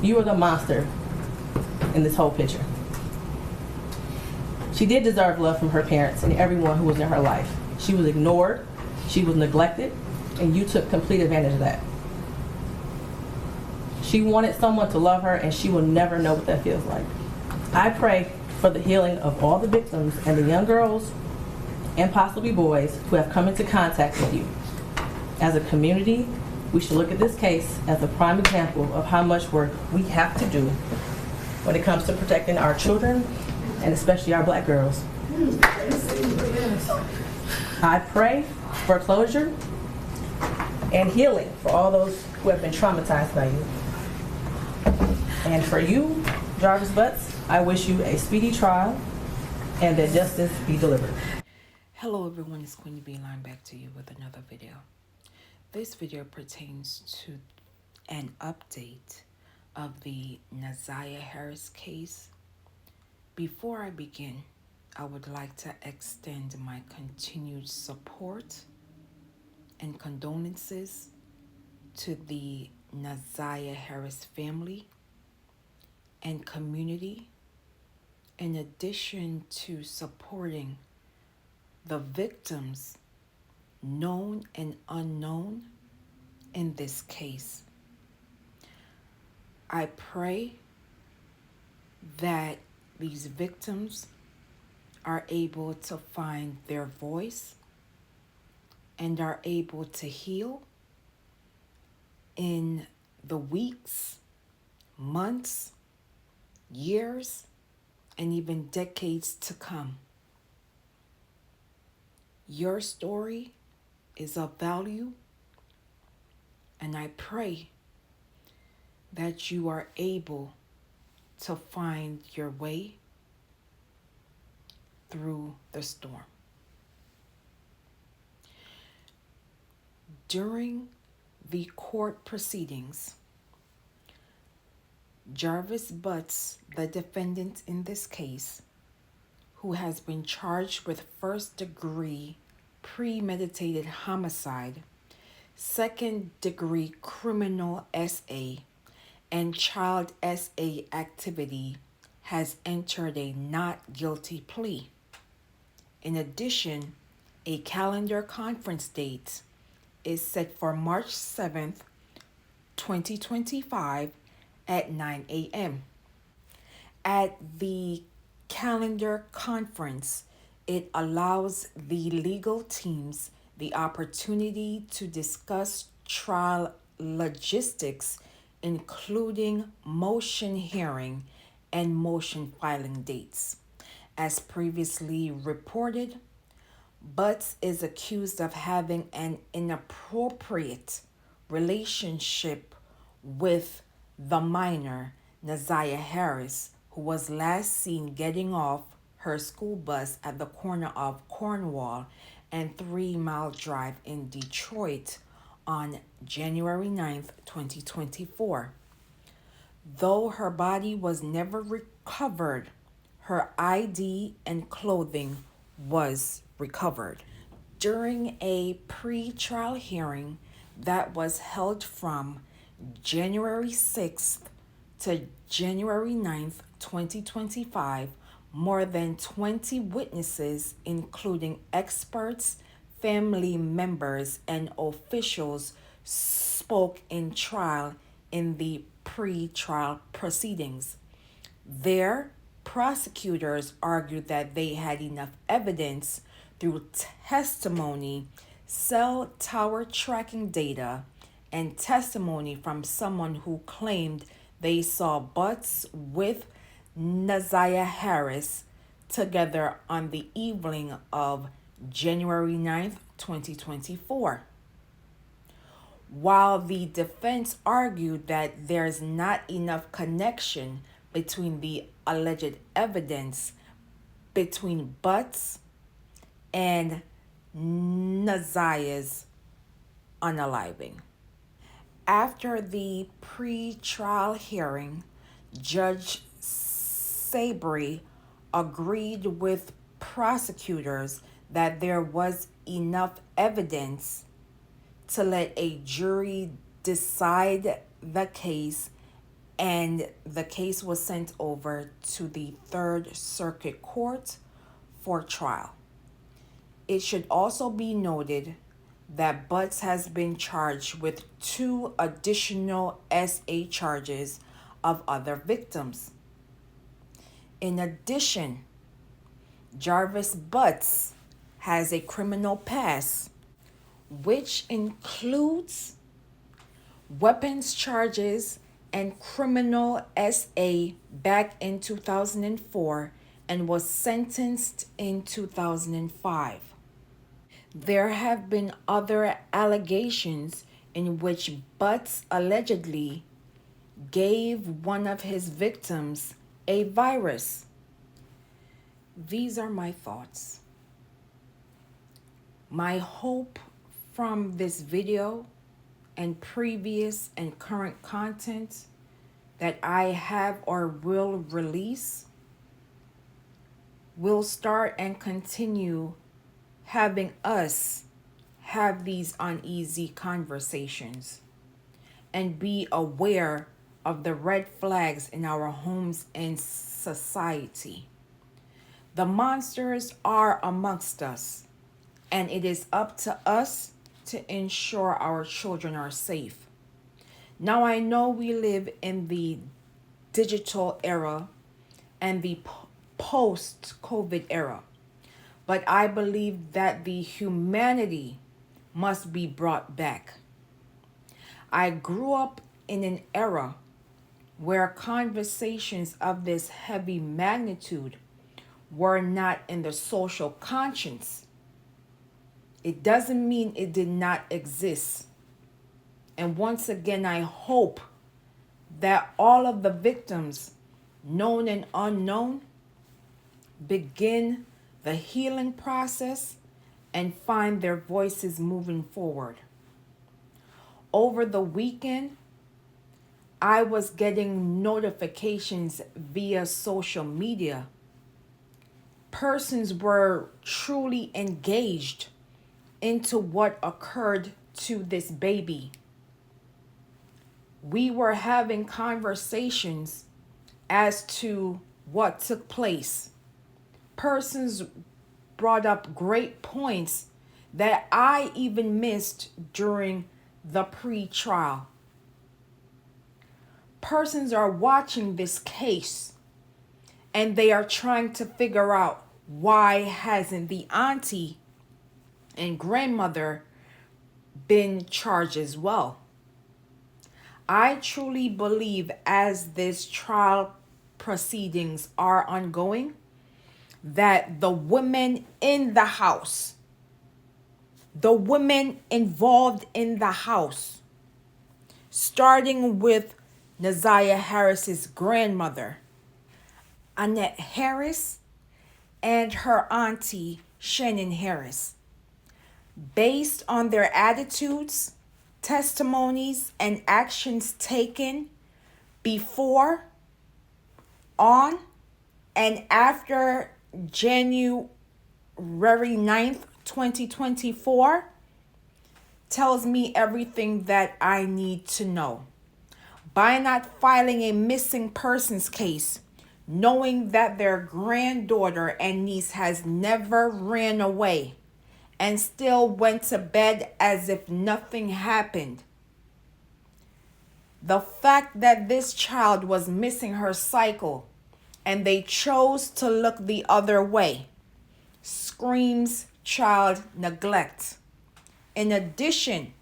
You are the monster in this whole picture. She did deserve love from her parents and everyone who was in her life. She was ignored, she was neglected, and you took complete advantage of that. She wanted someone to love her, and she will never know what that feels like. I pray for the healing of all the victims and the young girls and possibly boys who have come into contact with you. As a community, we should look at this case as a prime example of how much work we have to do when it comes to protecting our children and especially our Black girls. I pray for closure and healing for all those who have been traumatized by you. And for you, Jarvis Butts, I wish you a speedy trial and that justice be delivered. Hello everyone, it's Queen Beeline back to you with another video. This video pertains to an update of the Ziyah Harris case. Before I begin, I would like to extend my continued support and condolences to the Ziyah Harris family and community, in addition to supporting the victims, known and unknown, in this case. I pray that these victims are able to find their voice and are able to heal in the weeks, months, years, and even decades to come. Your story is of value, and I pray that you are able to find your way through the storm. During the court proceedings, Jarvis Butts, the defendant in this case, who has been charged with first-degree premeditated homicide, second-degree criminal SA, and child SA activity, has entered a not guilty plea. In addition, a calendar conference date is set for March 7th, 2025 at 9 a.m. At the calendar conference, it allows the legal teams the opportunity to discuss trial logistics, including motion hearing and motion filing dates. As previously reported, Butts is accused of having an inappropriate relationship with the minor, Ziyah Harris, who was last seen getting off her school bus at the corner of Cornwall and 3 Mile Drive in Detroit on January 9th, 2024. Though her body was never recovered, her ID and clothing was recovered. During a pre-trial hearing that was held from January 6th to January 9th, 2025, more than 20 witnesses, including experts, family members, and officials, spoke in trial in the pre-trial proceedings. Their prosecutors argued that they had enough evidence through testimony, cell tower tracking data, and testimony from someone who claimed they saw Butts with Ziyah Harris together on the evening of January 9th, 2024. While the defense argued that there's not enough connection between the alleged evidence between Butts and Ziyah's unaliving. After the pre-trial hearing, Judge Sabry agreed with prosecutors that there was enough evidence to let a jury decide the case and the case was sent over to the Third Circuit Court for trial. It should also be noted that Butts has been charged with 2 additional SA charges of other victims. In addition, Jarvis Butts has a criminal past, which includes weapons charges and criminal SA back in 2004 and was sentenced in 2005. There have been other allegations in which Butts allegedly gave one of his victims a virus. These are my thoughts. My hope from this video and previous and current content that I have or will release will start and continue having us have these uneasy conversations and be aware of the red flags in our homes and society. The monsters are amongst us, and it is up to us to ensure our children are safe. Now, I know we live in the digital era and the post-COVID era, but I believe that the humanity must be brought back. I grew up in an era where conversations of this heavy magnitude were not in the social conscience. It doesn't mean it did not exist. And once again, I hope that all of the victims, known and unknown, begin the healing process and find their voices moving forward. Over the weekend, I was getting notifications via social media. Persons were truly engaged into what occurred to this baby. We were having conversations as to what took place. Persons brought up great points that I even missed during the pre-trial. Persons are watching this case and they are trying to figure out why hasn't the auntie and grandmother been charged as well. I truly believe as this trial proceedings are ongoing, that the women in the house, the women involved in the house, starting with Ziyah Harris's grandmother, Annette Harris, and her auntie, Shannon Harris, based on their attitudes, testimonies, and actions taken before, on, and after January 9th, 2024, tells me everything that I need to know. By not filing a missing persons case, knowing that their granddaughter and niece has never ran away and still went to bed as if nothing happened. The fact that this child was missing her cycle and they chose to look the other way screams child neglect. In addition,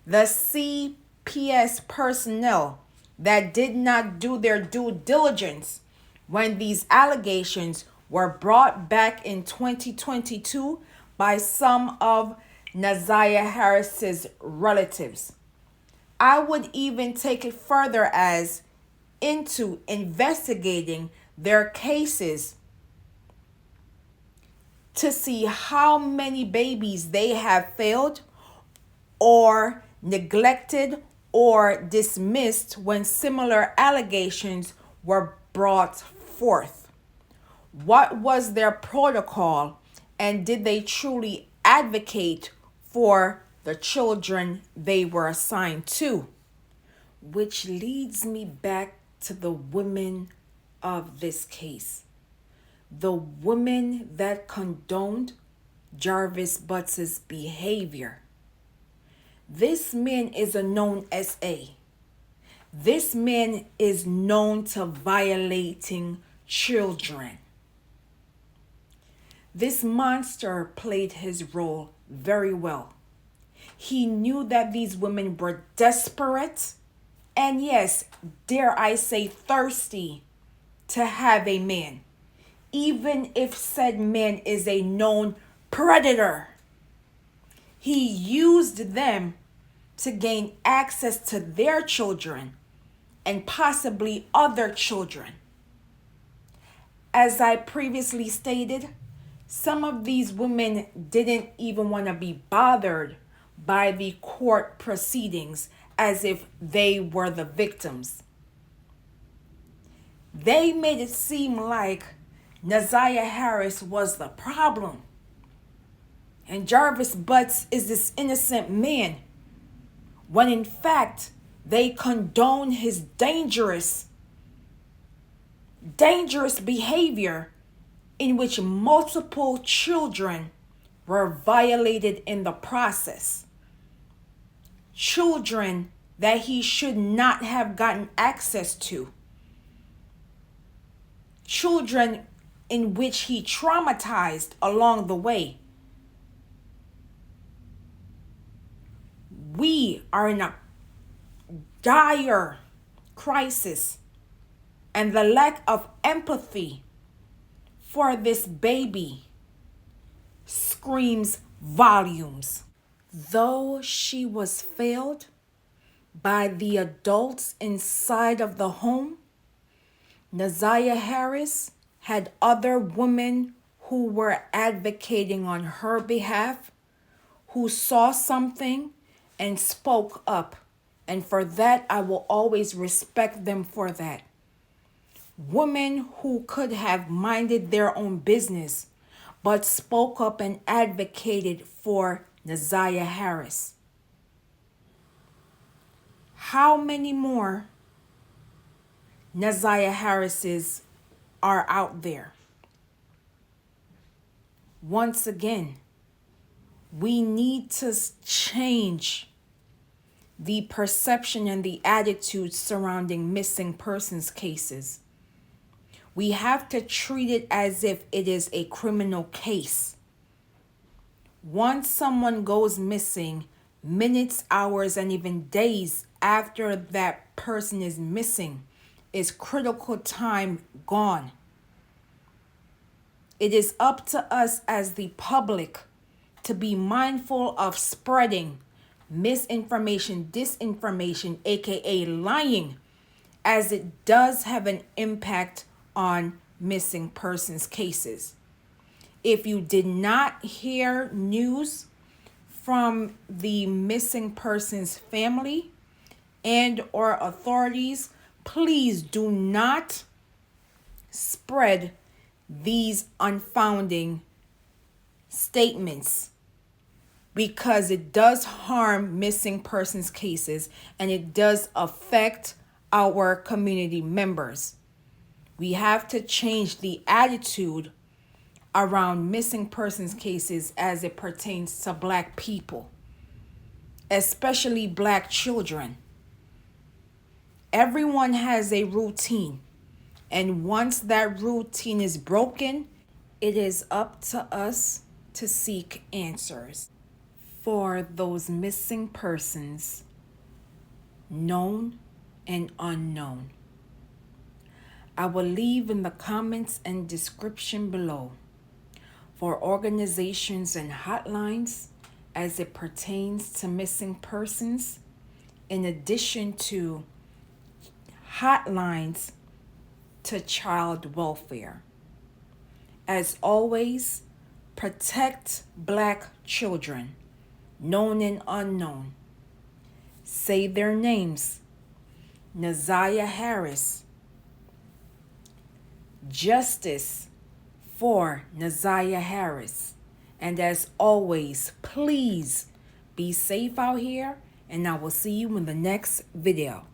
the CPS personnel that did not do their due diligence when these allegations were brought back in 2022 by some of Ziyah Harris's relatives. I would even take it further as into investigating their cases to see how many babies they have failed or neglected or dismissed when similar allegations were brought forth. What was their protocol, and did they truly advocate for the children they were assigned to? Which leads me back to the women of this case, the women that condoned Jarvis Butts' behavior. This man is a known SA. This man is known to violating children. This monster played his role very well. He knew that these women were desperate and, yes, dare I say, thirsty to have a man, even if said man is a known predator. He used them to gain access to their children and possibly other children. As I previously stated, some of these women didn't even want to be bothered by the court proceedings as if they were the victims. They made it seem like Ziyah Harris was the problem, and Jarvis Butts is this innocent man, when in fact they condone his dangerous behavior in which multiple children were violated in the process. Children that he should not have gotten access to. Children in which he traumatized along the way. We are in a dire crisis, and the lack of empathy for this baby screams volumes. Though she was failed by the adults inside of the home, Ziyah Harris had other women who were advocating on her behalf, who saw something and spoke up. And for that, I will always respect them for that. Women who could have minded their own business, but spoke up and advocated for Ziyah Harris. How many more Ziyah Harrises are out there? Once again, we need to change the perception and the attitude surrounding missing persons cases. We have to treat it as if it is a criminal case. Once someone goes missing, minutes, hours, and even days after that person is missing is critical time gone. It is up to us as the public to be mindful of spreading misinformation, disinformation, aka lying, as it does have an impact on missing persons cases. If you did not hear news from the missing person's family and or authorities, please do not spread these unfounding statements, because it does harm missing persons cases and it does affect our community members. We have to change the attitude around missing persons cases as it pertains to Black people, especially Black children. Everyone has a routine, and once that routine is broken, it is up to us to seek answers for those missing persons, known and unknown. I will leave in the comments and description below for organizations and hotlines as it pertains to missing persons, in addition to hotlines to child welfare. As always, protect Black children, known and unknown. Say their names: Ziyah Harris. Justice for Ziyah Harris. And as always, please be safe out here, and I will see you in the next video.